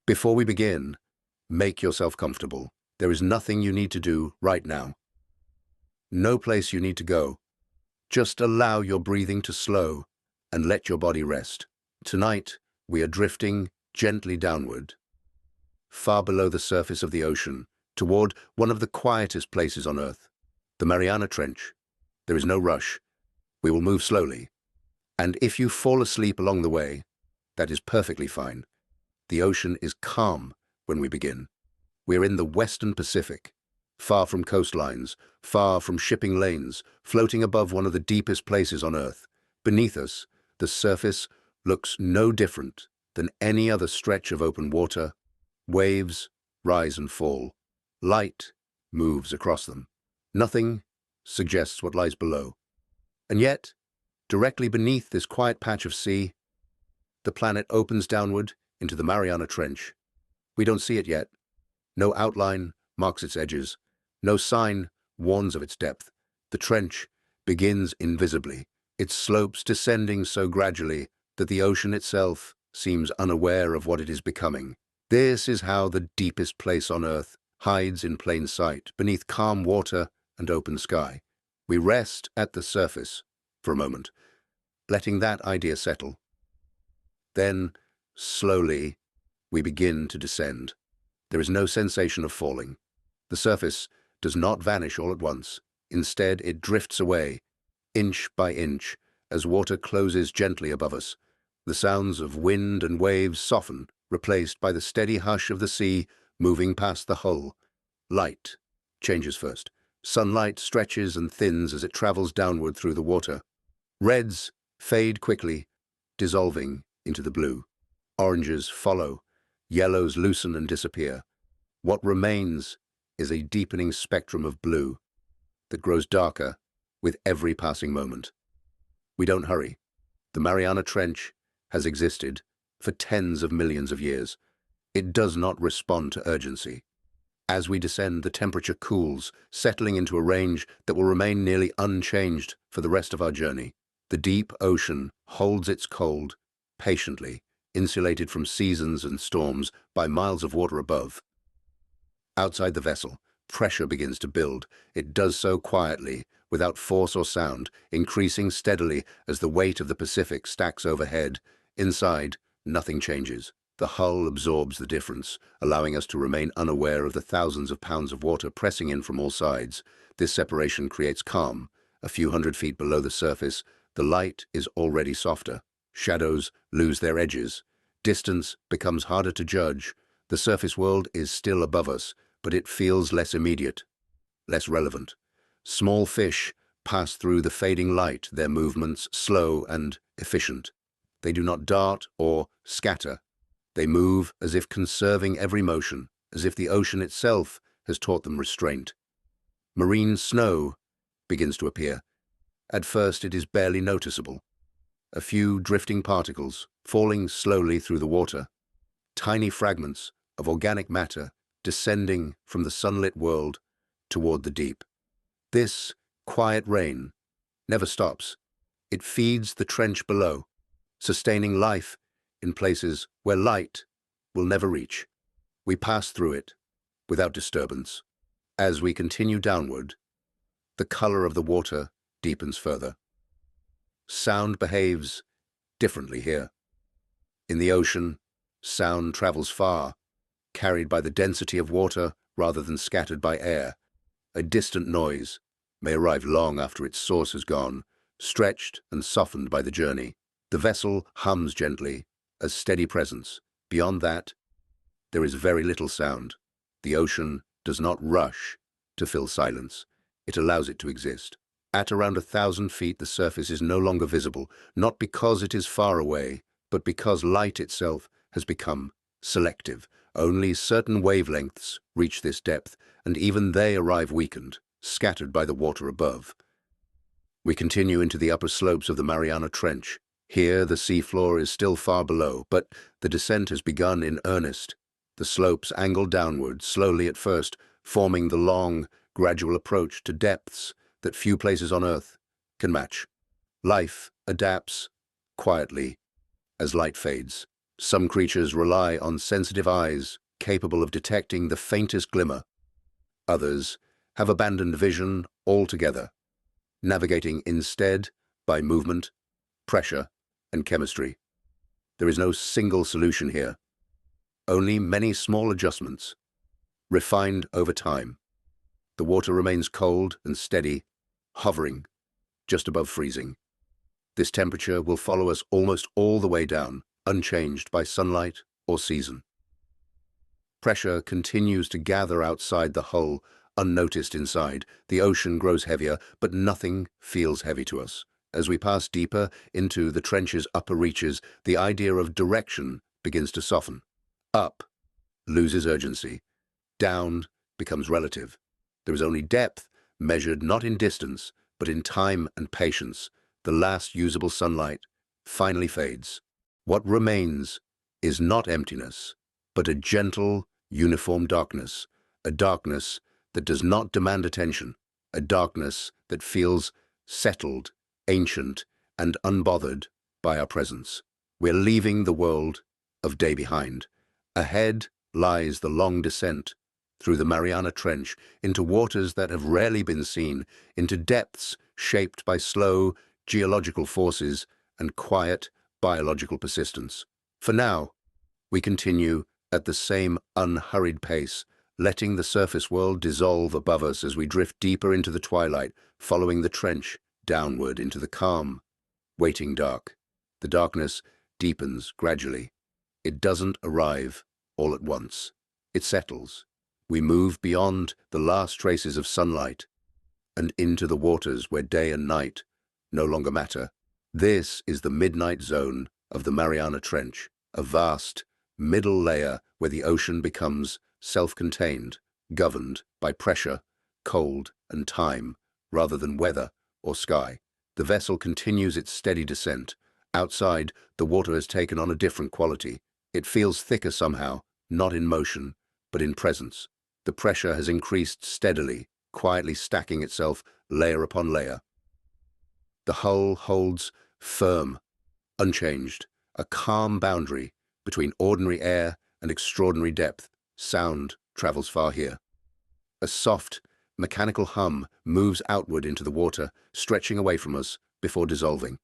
Before we begin, make yourself comfortable. There is nothing you need to do right now. No place you need to go. Just allow your breathing to slow and let your body rest. Tonight, we are drifting gently downward, far below the surface of the ocean, toward one of the quietest places on Earth, the Mariana Trench. There is no rush. We will move slowly. And if you fall asleep along the way, that is perfectly fine. The ocean is calm when we begin. We're in the Western Pacific, far from coastlines, far from shipping lanes, floating above one of the deepest places on Earth. Beneath us, the surface looks no different than any other stretch of open water. Waves rise and fall. Light moves across them. Nothing suggests what lies below. And yet, directly beneath this quiet patch of sea, the planet opens downward into the Mariana Trench. We don't see it yet. No outline marks its edges. No sign warns of its depth. The trench begins invisibly, its slopes descending so gradually that the ocean itself seems unaware of what it is becoming. This is how the deepest place on Earth hides in plain sight, beneath calm water and open sky. We rest at the surface for a moment, letting that idea settle. Then, slowly, we begin to descend. There is no sensation of falling. The surface does not vanish all at once. Instead, it drifts away, inch by inch, as water closes gently above us. The sounds of wind and waves soften, replaced by the steady hush of the sea moving past the hull. Light changes first. Sunlight stretches and thins as it travels downward through the water. Reds fade quickly, dissolving into the blue. Oranges follow. Yellows loosen and disappear. What remains is a deepening spectrum of blue that grows darker with every passing moment. We don't hurry. The Mariana Trench has existed for tens of millions of years. It does not respond to urgency. As we descend, the temperature cools, settling into a range that will remain nearly unchanged for the rest of our journey. The deep ocean holds its cold patiently, insulated from seasons and storms by miles of water above. Outside the vessel, pressure begins to build. It does so quietly, without force or sound, increasing steadily as the weight of the Pacific stacks overhead. Inside, nothing changes. The hull absorbs the difference, allowing us to remain unaware of the thousands of pounds of water pressing in from all sides. This separation creates calm. A few hundred feet below the surface, the light is already softer. Shadows lose their edges. Distance becomes harder to judge. The surface world is still above us, but it feels less immediate, less relevant. Small fish pass through the fading light, their movements slow and efficient. They do not dart or scatter. They move as if conserving every motion, as if the ocean itself has taught them restraint. Marine snow begins to appear. At first, it is barely noticeable. A few drifting particles falling slowly through the water. Tiny fragments of organic matter descending from the sunlit world toward the deep. This quiet rain never stops. It feeds the trench below, sustaining life in places where light will never reach. We pass through it without disturbance. As we continue downward, the color of the water deepens further. Sound behaves differently here. In the ocean, sound travels far, carried by the density of water rather than scattered by air. A distant noise may arrive long after its source has gone, stretched and softened by the journey. The vessel hums gently, a steady presence. Beyond that, there is very little sound. The ocean does not rush to fill silence. It allows it to exist. At around 1,000 feet, the surface is no longer visible, not because it is far away, but because light itself has become selective. Only certain wavelengths reach this depth, and even they arrive weakened, scattered by the water above. We continue into the upper slopes of the Mariana Trench. Here, the seafloor is still far below, but the descent has begun in earnest. The slopes angle downward, slowly at first, forming the long, gradual approach to depths that few places on Earth can match. Life adapts quietly as light fades. Some creatures rely on sensitive eyes capable of detecting the faintest glimmer. Others have abandoned vision altogether, navigating instead by movement, pressure, and chemistry. There is no single solution here, only many small adjustments, refined over time. The water remains cold and steady, hovering just above freezing. This temperature will follow us almost all the way down, unchanged by sunlight or season. Pressure continues to gather outside the hull, unnoticed inside. The ocean grows heavier, but nothing feels heavy to us. As we pass deeper into the trench's upper reaches, the idea of direction begins to soften. Up loses urgency. Down becomes relative. There is only depth, measured not in distance, but in time and patience. The last usable sunlight finally fades. What remains is not emptiness, but a gentle, uniform darkness, a darkness that does not demand attention, a darkness that feels settled, ancient, and unbothered by our presence. We're leaving the world of day behind. Ahead lies the long descent through the Mariana Trench into waters that have rarely been seen, into depths shaped by slow geological forces and quiet biological persistence. For now, we continue at the same unhurried pace, letting the surface world dissolve above us as we drift deeper into the twilight, following the trench downward into the calm, waiting dark. The darkness deepens gradually. It doesn't arrive all at once. It settles. We move beyond the last traces of sunlight and into the waters where day and night no longer matter. This is the midnight zone of the Mariana Trench, a vast middle layer where the ocean becomes self-contained, governed by pressure, cold, and time, rather than weather or sky. The vessel continues its steady descent. Outside, the water has taken on a different quality. It feels thicker somehow, not in motion, but in presence. The pressure has increased steadily, quietly stacking itself layer upon layer. The hull holds firm, unchanged, a calm boundary between ordinary air and extraordinary depth. Sound travels far here. A soft, mechanical hum moves outward into the water, stretching away from us before dissolving.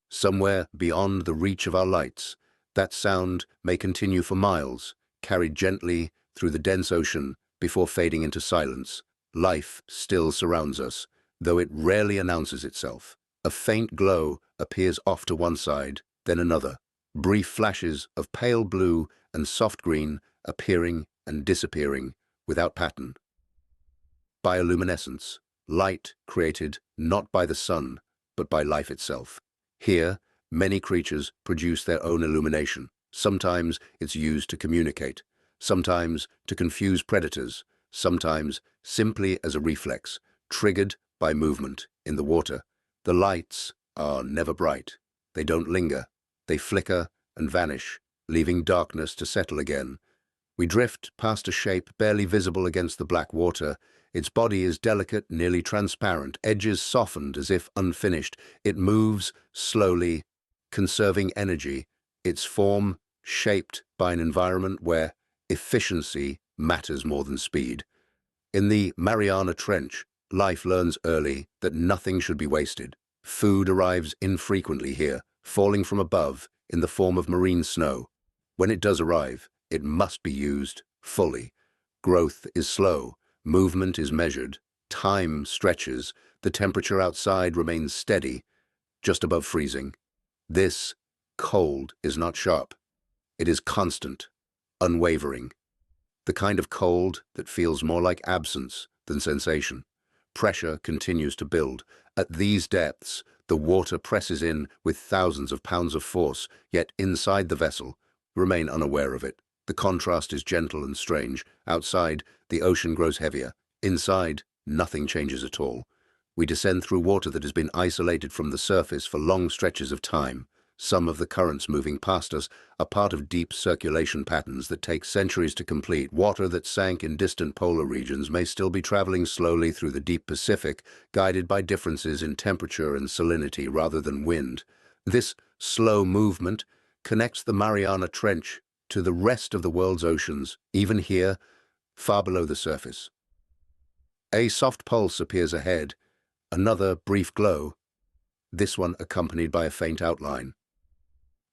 Somewhere beyond the reach of our lights, that sound may continue for miles, carried gently through the dense ocean before fading into silence. Life still surrounds us, though it rarely announces itself. A faint glow appears off to one side, then another. Brief flashes of pale blue and soft green appearing and disappearing without pattern. Bioluminescence, light created not by the sun, but by life itself. Here, many creatures produce their own illumination. Sometimes it's used to communicate, sometimes to confuse predators, sometimes simply as a reflex, triggered by movement in the water. The lights are never bright. They don't linger. They flicker and vanish, leaving darkness to settle again. We drift past a shape barely visible against the black water. Its body is delicate, nearly transparent, edges softened as if unfinished. It moves slowly, conserving energy, its form shaped by an environment where efficiency matters more than speed. In the Mariana Trench, life learns early that nothing should be wasted. Food arrives infrequently here, falling from above in the form of marine snow. When it does arrive, it must be used fully. Growth is slow, movement is measured, time stretches, the temperature outside remains steady, just above freezing. This cold is not sharp. It is constant, unwavering. The kind of cold that feels more like absence than sensation. Pressure continues to build. At these depths, the water presses in with thousands of pounds of force, yet inside the vessel, we remain unaware of it. The contrast is gentle and strange. Outside, the ocean grows heavier. Inside, nothing changes at all. We descend through water that has been isolated from the surface for long stretches of time. Some of the currents moving past us are part of deep circulation patterns that take centuries to complete. Water that sank in distant polar regions may still be traveling slowly through the deep Pacific, guided by differences in temperature and salinity rather than wind. This slow movement connects the Mariana Trench to the rest of the world's oceans, even here, far below the surface. A soft pulse appears ahead, another brief glow, this one accompanied by a faint outline.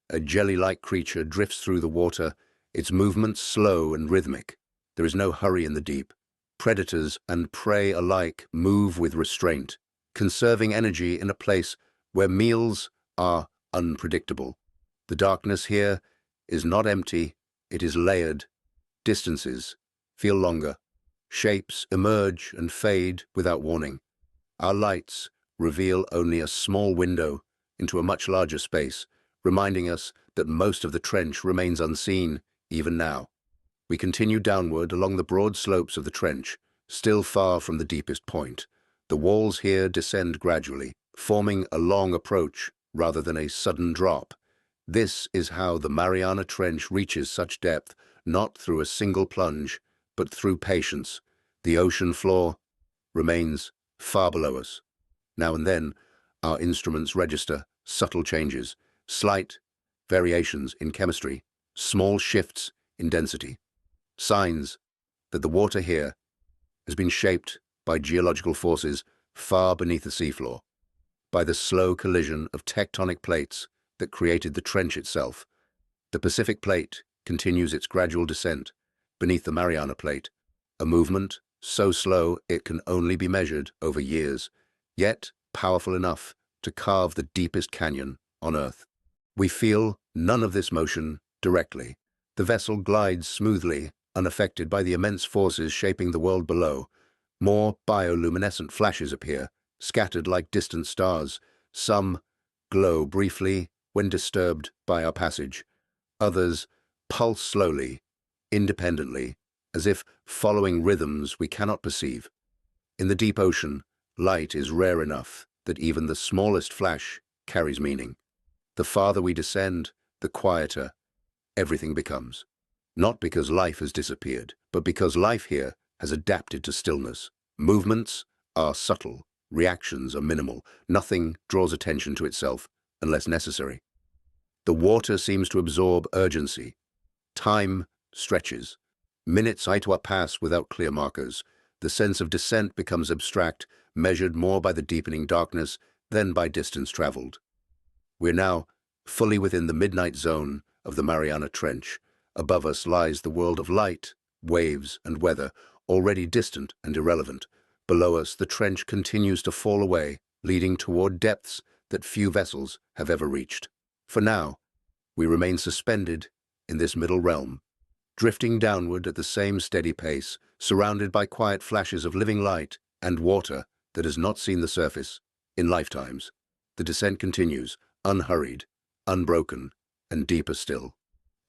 A jelly-like creature drifts through the water, its movements slow and rhythmic. There is no hurry in the deep. Predators and prey alike move with restraint, conserving energy in a place where meals are unpredictable. The darkness here is not empty, it is layered. Distances feel longer. Shapes emerge and fade without warning. Our lights reveal only a small window into a much larger space, reminding us that most of the trench remains unseen, even now. We continue downward along the broad slopes of the trench, still far from the deepest point. The walls here descend gradually, forming a long approach rather than a sudden drop. This is how the Mariana Trench reaches such depth, not through a single plunge, but through patience. The ocean floor remains far below us. Now and then, our instruments register subtle changes, slight variations in chemistry, small shifts in density, signs that the water here has been shaped by geological forces far beneath the seafloor, by the slow collision of tectonic plates that created the trench itself. The Pacific Plate continues its gradual descent beneath the Mariana Plate, a movement so slow it can only be measured over years, yet powerful enough to carve the deepest canyon on Earth. We feel none of this motion directly. The vessel glides smoothly, unaffected by the immense forces shaping the world below. More bioluminescent flashes appear, scattered like distant stars. Some glow briefly when disturbed by our passage. Others pulse slowly, independently, as if following rhythms we cannot perceive. In the deep ocean, light is rare enough that even the smallest flash carries meaning. The farther we descend, the quieter everything becomes. Not because life has disappeared, but because life here has adapted to stillness. Movements are subtle, reactions are minimal. Nothing draws attention to itself unless necessary. The water seems to absorb urgency. Time stretches. Minutes pass without clear markers. The sense of descent becomes abstract, measured more by the deepening darkness than by distance traveled. We're now fully within the midnight zone of the Mariana Trench. Above us lies the world of light, waves, and weather, already distant and irrelevant. Below us, the trench continues to fall away, leading toward depths that few vessels have ever reached. For now, we remain suspended in this middle realm, drifting downward at the same steady pace, surrounded by quiet flashes of living light and water that has not seen the surface in lifetimes. The descent continues, unhurried, unbroken, and deeper still.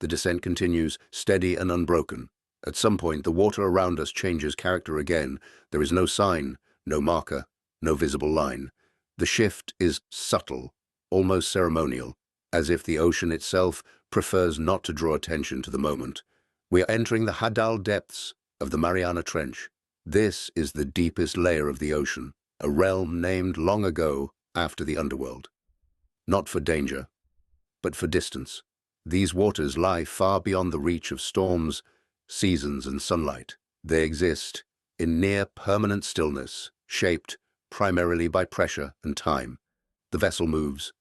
The descent continues, steady and unbroken. At some point, the water around us changes character again. There is no sign, no marker, no visible line. The shift is subtle, almost ceremonial, as if the ocean itself prefers not to draw attention to the moment. We are entering the Hadal depths of the Mariana Trench. This is the deepest layer of the ocean, a realm named long ago after the underworld. Not for danger, but for distance. These waters lie far beyond the reach of storms, seasons, and sunlight. They exist in near-permanent stillness, shaped primarily by pressure and time. The vessel moves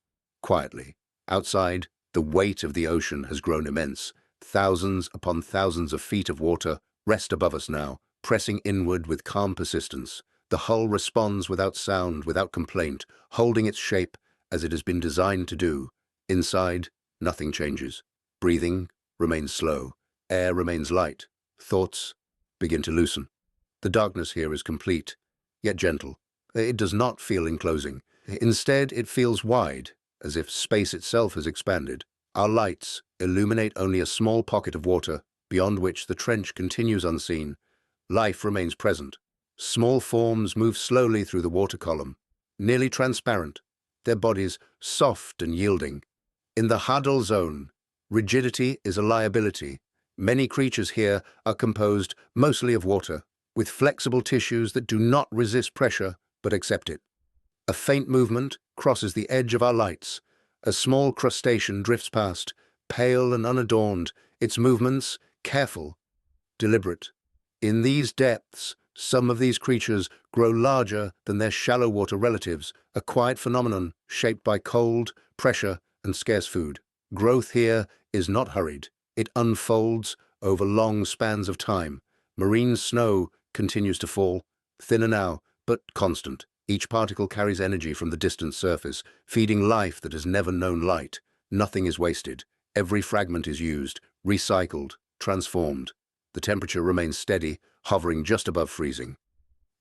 quietly. Outside, the weight of the ocean has grown immense. Thousands upon thousands of feet of water rest above us now, pressing inward with calm persistence. The hull responds without sound, without complaint, holding its shape as it has been designed to do. Inside, nothing changes. Breathing remains slow. Air remains light. Thoughts begin to loosen. The darkness here is complete, yet gentle. It does not feel enclosing. Instead, it feels wide, as if space itself has expanded. Our lights illuminate only a small pocket of water, beyond which the trench continues unseen. Life remains present. Small forms move slowly through the water column, nearly transparent, their bodies soft and yielding. In the Hadal zone, rigidity is a liability. Many creatures here are composed mostly of water, with flexible tissues that do not resist pressure but accept it. A faint movement crosses the edge of our lights. A small crustacean drifts past, pale and unadorned, its movements careful, deliberate. In these depths, some of these creatures grow larger than their shallow water relatives, a quiet phenomenon shaped by cold, pressure, and scarce food. Growth here is not hurried. It unfolds over long spans of time. Marine snow continues to fall, thinner now, but constant. Each particle carries energy from the distant surface, feeding life that has never known light. Nothing is wasted. Every fragment is used, recycled, transformed. The temperature remains steady, hovering just above freezing.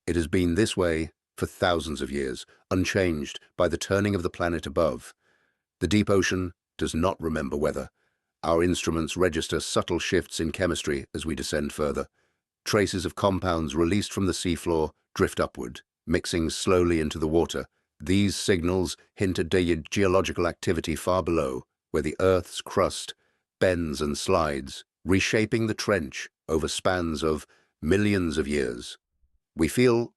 It has been this way for thousands of years, unchanged by the turning of the planet above. The deep ocean does not remember weather. Our instruments register subtle shifts in chemistry as we descend further. Traces of compounds released from the seafloor drift upward, mixing slowly into the water. These signals hint at geological activity far below, where the Earth's crust bends and slides, reshaping the trench over spans of millions of years. We feel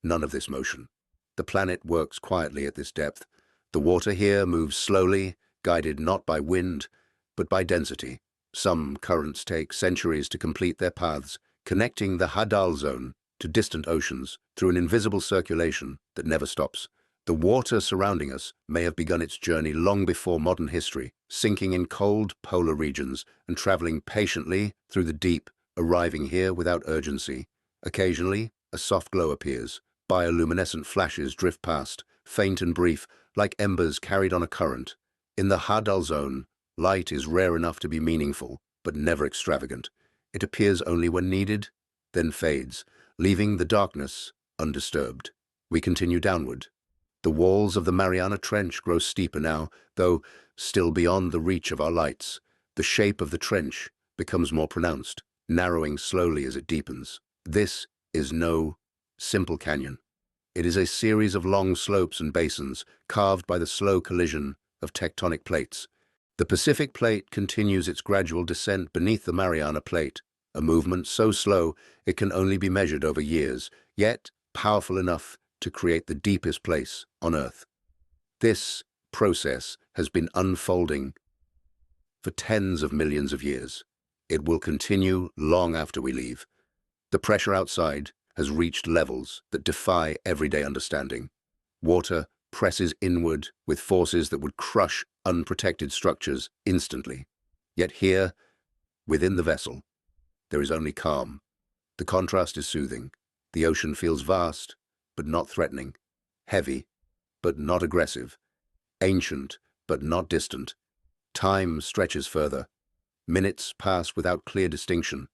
none of this motion. The planet works quietly at this depth. The water here moves slowly, guided not by wind, but by density. Some currents take centuries to complete their paths, connecting the Hadal zone to distant oceans through an invisible circulation that never stops. The water surrounding us may have begun its journey long before modern history, sinking in cold polar regions and traveling patiently through the deep, arriving here without urgency. Occasionally, a soft glow appears. Bioluminescent flashes drift past, faint and brief, like embers carried on a current. In the Hadal zone, light is rare enough to be meaningful, but never extravagant. It appears only when needed, then fades, leaving the darkness undisturbed. We continue downward. The walls of the Mariana Trench grow steeper now, though still beyond the reach of our lights. The shape of the trench becomes more pronounced, narrowing slowly as it deepens. This is no simple canyon. It is a series of long slopes and basins carved by the slow collision of tectonic plates. The Pacific Plate continues its gradual descent beneath the Mariana Plate, a movement so slow it can only be measured over years, yet powerful enough to create the deepest place on Earth. This process has been unfolding for tens of millions of years. It will continue long after we leave. The pressure outside has reached levels that defy everyday understanding. Water presses inward with forces that would crush unprotected structures instantly. Yet here, within the vessel, there is only calm. The contrast is soothing. The ocean feels vast, but not threatening, heavy, but not aggressive, ancient, but not distant. Time stretches further. Minutes pass without clear distinction.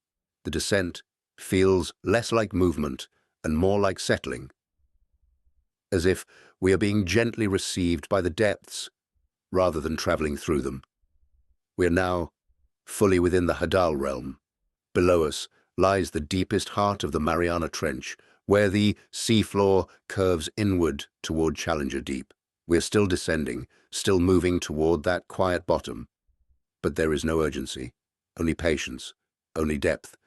The descent feels less like movement and more like settling, as if we are being gently received by the depths rather than traveling through them. We are now fully within the Hadal realm. Below us lies the deepest heart of the Mariana Trench, where the seafloor curves inward toward Challenger Deep. We are still descending, still moving toward that quiet bottom. But there is no urgency, only patience, only depth.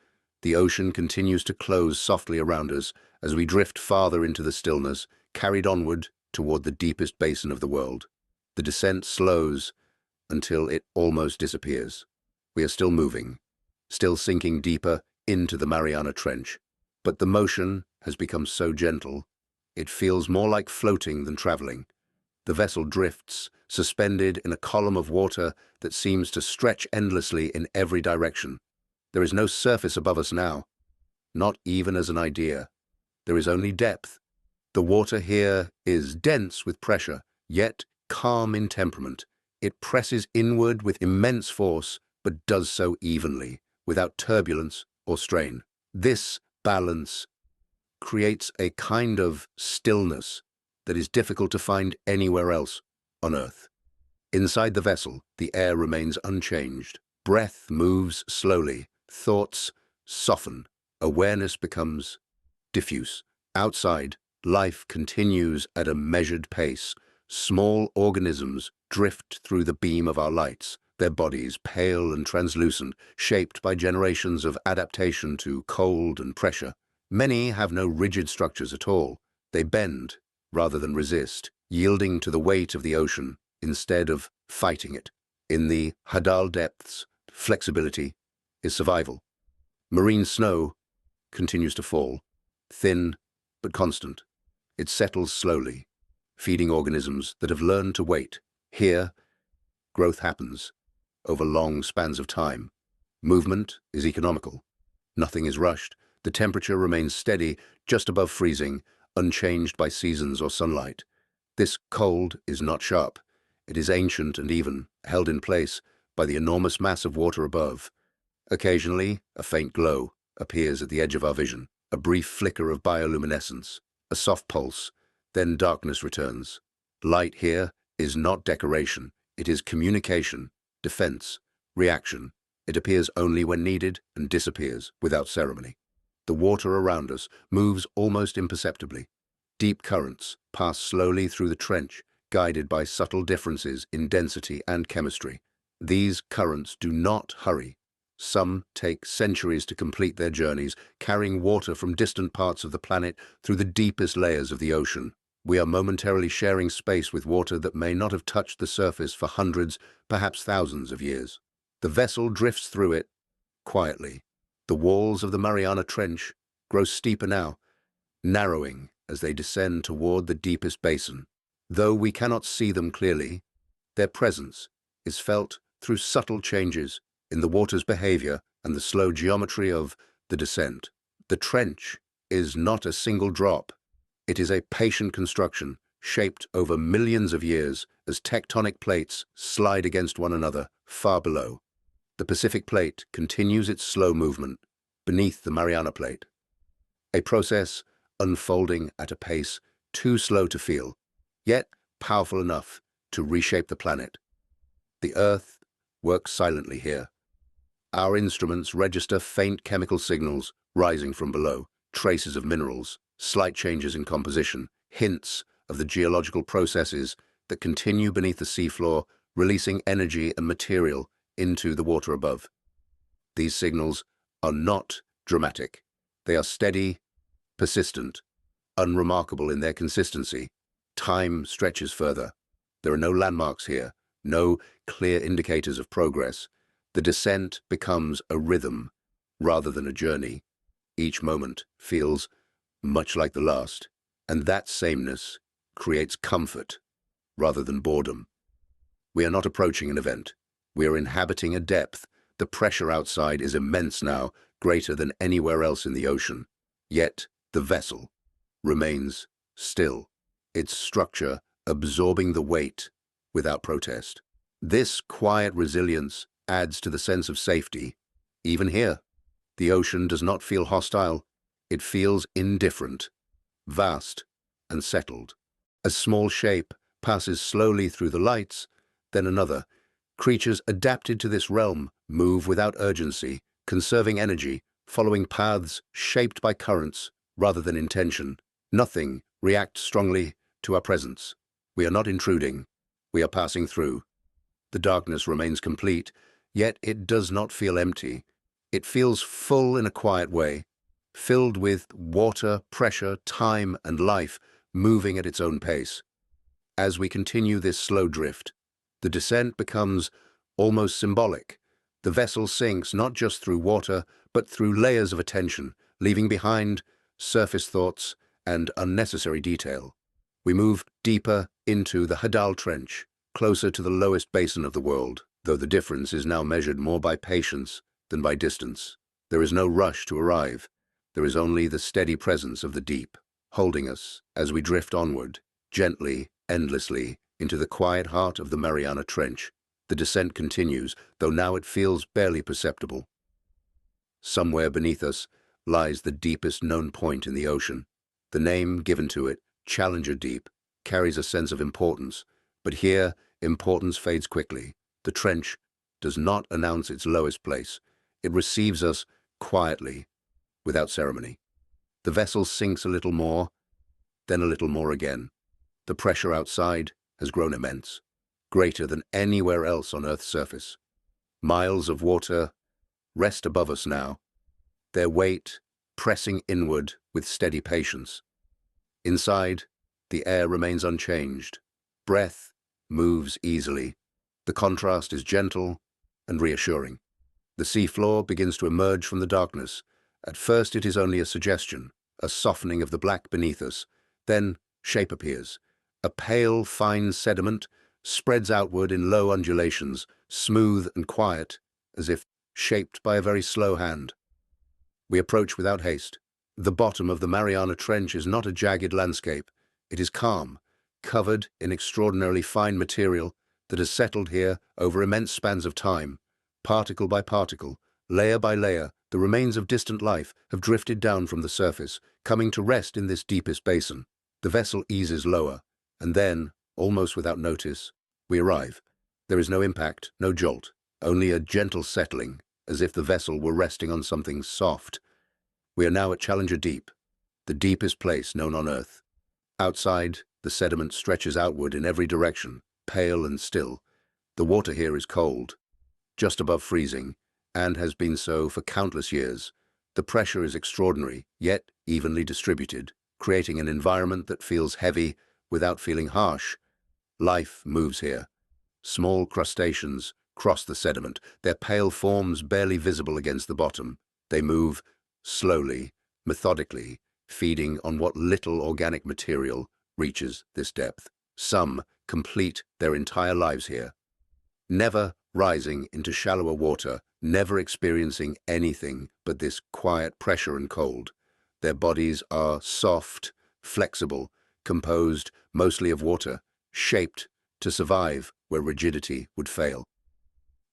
The ocean continues to close softly around us as we drift farther into the stillness, carried onward toward the deepest basin of the world. The descent slows until it almost disappears. We are still moving, still sinking deeper into the Mariana Trench. But the motion has become so gentle, it feels more like floating than traveling. The vessel drifts, suspended in a column of water that seems to stretch endlessly in every direction. There is no surface above us now, not even as an idea. There is only depth. The water here is dense with pressure, yet calm in temperament. It presses inward with immense force, but does so evenly, without turbulence or strain. This balance creates a kind of stillness that is difficult to find anywhere else on Earth. Inside the vessel, the air remains unchanged. Breath moves slowly. Thoughts soften. Awareness becomes diffuse. Outside, life continues at a measured pace. Small organisms drift through the beam of our lights, their bodies pale and translucent, shaped by generations of adaptation to cold and pressure. Many have no rigid structures at all. They bend rather than resist, yielding to the weight of the ocean instead of fighting it. In the Hadal depths, flexibility is survival. Marine snow continues to fall, thin but constant. It settles slowly, feeding organisms that have learned to wait. Here, growth happens over long spans of time. Movement is economical. Nothing is rushed. The temperature remains steady, just above freezing, unchanged by seasons or sunlight. This cold is not sharp. It is ancient and even, held in place by the enormous mass of water above. Occasionally, a faint glow appears at the edge of our vision, a brief flicker of bioluminescence, a soft pulse, then darkness returns. Light here is not decoration. It is communication, defense, reaction. It appears only when needed and disappears without ceremony. The water around us moves almost imperceptibly. Deep currents pass slowly through the trench, guided by subtle differences in density and chemistry. These currents do not hurry. Some take centuries to complete their journeys, carrying water from distant parts of the planet through the deepest layers of the ocean. We are momentarily sharing space with water that may not have touched the surface for hundreds, perhaps thousands of years. The vessel drifts through it quietly. The walls of the Mariana Trench grow steeper now, narrowing as they descend toward the deepest basin. Though we cannot see them clearly, their presence is felt through subtle changes in the water's behavior and the slow geometry of the descent. The trench is not a single drop. It is a patient construction, shaped over millions of years as tectonic plates slide against one another far below. The Pacific Plate continues its slow movement beneath the Mariana Plate, a process unfolding at a pace too slow to feel, yet powerful enough to reshape the planet. The Earth works silently here. Our instruments register faint chemical signals rising from below, traces of minerals, slight changes in composition, hints of the geological processes that continue beneath the seafloor, releasing energy and material into the water above. These signals are not dramatic. They are steady, persistent, unremarkable in their consistency. Time stretches further. There are no landmarks here, no clear indicators of progress. The descent becomes a rhythm rather than a journey. Each moment feels much like the last, and that sameness creates comfort rather than boredom. We are not approaching an event. We are inhabiting a depth. The pressure outside is immense now, greater than anywhere else in the ocean. Yet the vessel remains still, its structure absorbing the weight without protest. This quiet resilience adds to the sense of safety. Even here, the ocean does not feel hostile. It feels indifferent, vast, and settled. A small shape passes slowly through the lights, then another. Creatures adapted to this realm move without urgency, conserving energy, following paths shaped by currents rather than intention. Nothing reacts strongly to our presence. We are not intruding. We are passing through. The darkness remains complete, yet it does not feel empty. It feels full in a quiet way, filled with water, pressure, time, and life moving at its own pace. As we continue this slow drift, the descent becomes almost symbolic. The vessel sinks not just through water, but through layers of attention, leaving behind surface thoughts and unnecessary detail. We move deeper into the Hadal Trench, closer to the lowest basin of the world, though the difference is now measured more by patience than by distance. There is no rush to arrive. There is only the steady presence of the deep, holding us as we drift onward, gently, endlessly, into the quiet heart of the Mariana Trench. The descent continues, though now it feels barely perceptible. Somewhere beneath us lies the deepest known point in the ocean. The name given to it, Challenger Deep, carries a sense of importance, but here importance fades quickly. The trench does not announce its lowest place. It receives us quietly, without ceremony. The vessel sinks a little more, then a little more again. The pressure outside has grown immense, greater than anywhere else on Earth's surface. Miles of water rest above us now, their weight pressing inward with steady patience. Inside, the air remains unchanged. Breath moves easily. The contrast is gentle and reassuring. The seafloor begins to emerge from the darkness. At first it is only a suggestion, a softening of the black beneath us. Then shape appears. A pale, fine sediment spreads outward in low undulations, smooth and quiet, as if shaped by a very slow hand. We approach without haste. The bottom of the Mariana Trench is not a jagged landscape. It is calm, covered in extraordinarily fine material that has settled here over immense spans of time. Particle by particle, layer by layer, the remains of distant life have drifted down from the surface, coming to rest in this deepest basin. The vessel eases lower, and then, almost without notice, we arrive. There is no impact, no jolt, only a gentle settling, as if the vessel were resting on something soft. We are now at Challenger Deep, the deepest place known on Earth. Outside, the sediment stretches outward in every direction, pale and still. The water here is cold, just above freezing, and has been so for countless years. The pressure is extraordinary, yet evenly distributed, creating an environment that feels heavy without feeling harsh. Life moves here. Small crustaceans cross the sediment, their pale forms barely visible against the bottom. They move slowly, methodically, feeding on what little organic material reaches this depth. Some complete their entire lives here, never rising into shallower water, never experiencing anything but this quiet pressure and cold. Their bodies are soft, flexible, composed mostly of water, shaped to survive where rigidity would fail.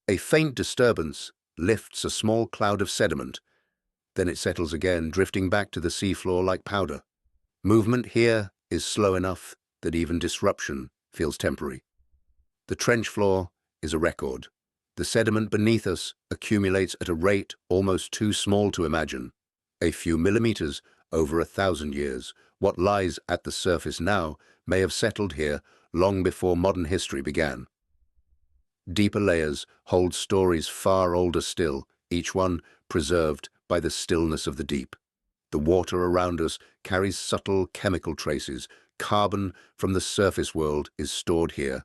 A faint disturbance lifts a small cloud of sediment. Then it settles again, drifting back to the seafloor like powder. Movement here is slow enough that even disruption feels temporary. The trench floor is a record. The sediment beneath us accumulates at a rate almost too small to imagine. A few millimeters over 1,000 years. What lies at the surface now may have settled here long before modern history began. Deeper layers hold stories far older still, each one preserved by the stillness of the deep. The water around us carries subtle chemical traces. Carbon from the surface world is stored here,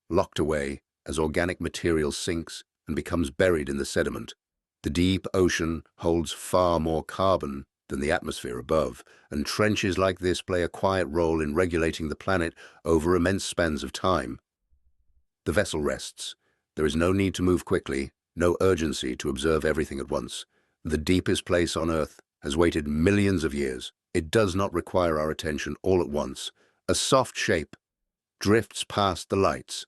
locked away as organic material sinks and becomes buried in the sediment. The deep ocean holds far more carbon than the atmosphere above, and trenches like this play a quiet role in regulating the planet over immense spans of time. The vessel rests. There is no need to move quickly, no urgency to observe everything at once. The deepest place on Earth has waited millions of years. It does not require our attention all at once. A soft shape drifts past the lights,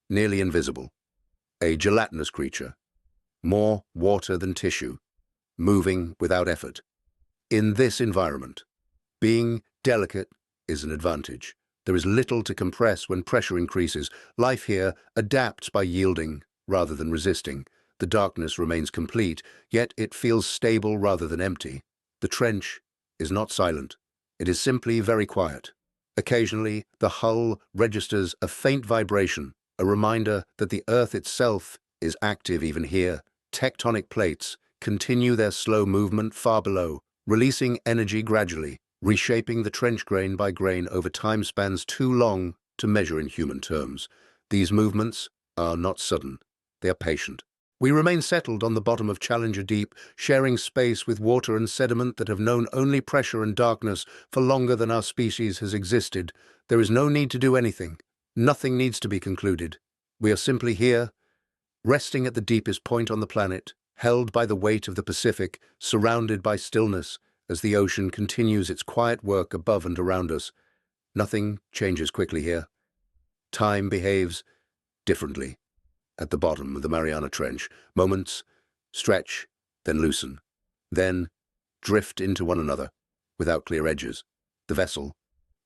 nearly invisible. A gelatinous creature, more water than tissue, moving without effort. In this environment, being delicate is an advantage. There is little to compress when pressure increases. Life here adapts by yielding rather than resisting. The darkness remains complete, yet it feels stable rather than empty. The trench is not silent. It is simply very quiet. Occasionally, the hull registers a faint vibration, a reminder that the Earth itself is active even here. Tectonic plates continue their slow movement far below, releasing energy gradually, reshaping the trench grain by grain over time spans too long to measure in human terms. These movements are not sudden. They are patient. We remain settled on the bottom of Challenger Deep, sharing space with water and sediment that have known only pressure and darkness for longer than our species has existed. There is no need to do anything. Nothing needs to be concluded. We are simply here, resting at the deepest point on the planet, held by the weight of the Pacific, surrounded by stillness, as the ocean continues its quiet work above and around us. Nothing changes quickly here. Time behaves differently. At the bottom of the Mariana Trench, moments stretch, then loosen, then drift into one another without clear edges. The vessel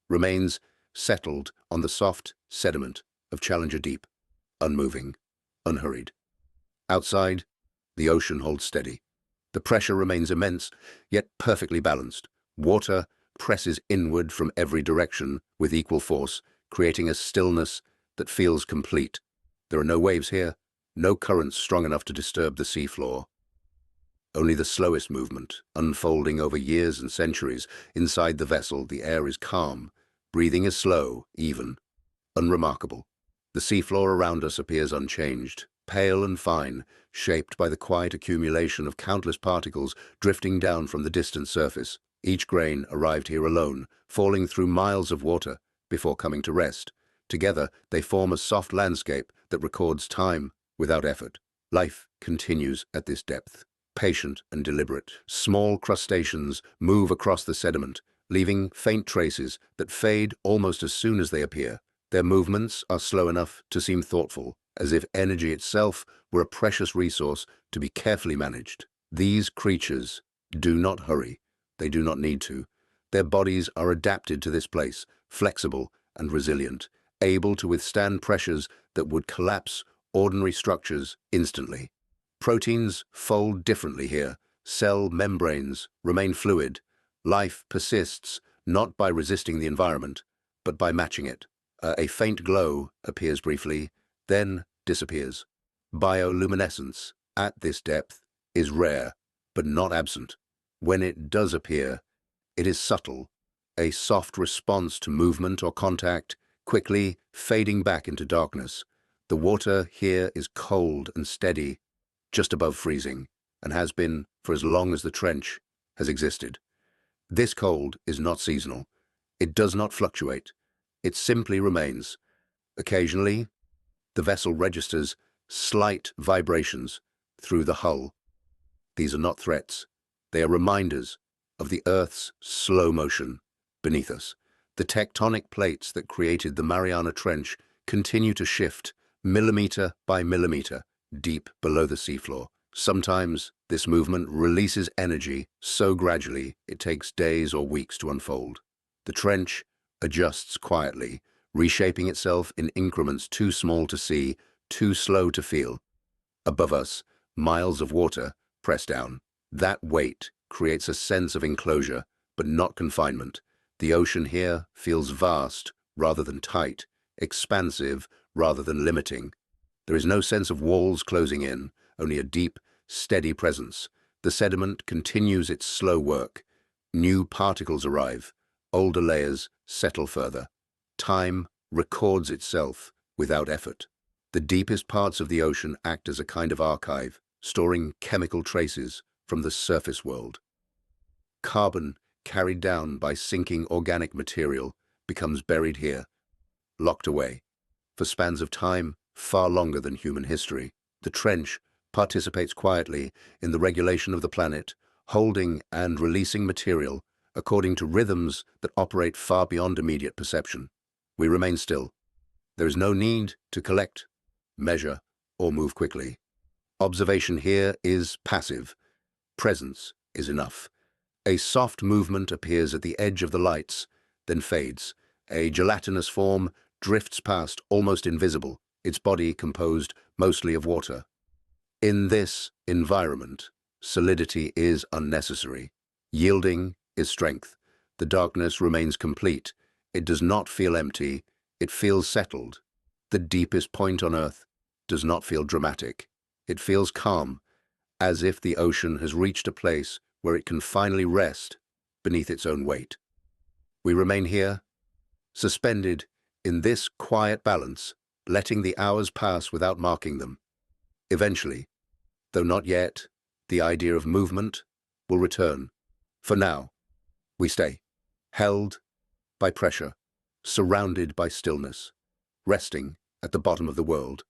remains settled on the soft sediment of Challenger Deep, unmoving, unhurried. Outside, the ocean holds steady. The pressure remains immense, yet perfectly balanced. Water presses inward from every direction with equal force, creating a stillness that feels complete. There are no waves here, no currents strong enough to disturb the seafloor. Only the slowest movement, unfolding over years and centuries. Inside the vessel, the air is calm. Breathing is slow, even, unremarkable. The seafloor around us appears unchanged, pale and fine, shaped by the quiet accumulation of countless particles drifting down from the distant surface. Each grain arrived here alone, falling through miles of water before coming to rest. Together, they form a soft landscape that records time without effort. Life continues at this depth, patient and deliberate. Small crustaceans move across the sediment, leaving faint traces that fade almost as soon as they appear. Their movements are slow enough to seem thoughtful, as if energy itself were a precious resource to be carefully managed. These creatures do not hurry. They do not need to. Their bodies are adapted to this place, flexible and resilient, able to withstand pressures that would collapse ordinary structures instantly. Proteins fold differently here. Cell membranes remain fluid. Life persists not by resisting the environment, but by matching it. A faint glow appears briefly, then disappears. Bioluminescence at this depth is rare, but not absent. When it does appear, it is subtle, a soft response to movement or contact, quickly fading back into darkness. The water here is cold and steady, just above freezing, and has been for as long as the trench has existed. This cold is not seasonal. It does not fluctuate. It simply remains. Occasionally, the vessel registers slight vibrations through the hull. These are not threats. They are reminders of the Earth's slow motion beneath us. The tectonic plates that created the Mariana Trench continue to shift millimeter by millimeter deep below the seafloor. Sometimes this movement releases energy so gradually it takes days or weeks to unfold. The trench adjusts quietly, reshaping itself in increments too small to see, too slow to feel. Above us, miles of water press down. That weight creates a sense of enclosure, but not confinement. The ocean here feels vast rather than tight, expansive rather than limiting. There is no sense of walls closing in, only a deep, steady presence. The sediment continues its slow work. New particles arrive. Older layers settle further. Time records itself without effort. The deepest parts of the ocean act as a kind of archive, storing chemical traces from the surface world. Carbon carried down by sinking organic material becomes buried here, locked away. For spans of time far longer than human history, the trench participates quietly in the regulation of the planet, holding and releasing material according to rhythms that operate far beyond immediate perception. We remain still. There is no need to collect, measure, or move quickly. Observation here is passive. Presence is enough. A soft movement appears at the edge of the lights, then fades. A gelatinous form drifts past, almost invisible, its body composed mostly of water. In this environment, solidity is unnecessary. Yielding is strength. The darkness remains complete. It does not feel empty. It feels settled. The deepest point on Earth does not feel dramatic. It feels calm, as if the ocean has reached a place where it can finally rest beneath its own weight. We remain here, suspended in this quiet balance, letting the hours pass without marking them. Eventually, though not yet, the idea of movement will return. For now, we stay, held by pressure, surrounded by stillness, resting at the bottom of the world.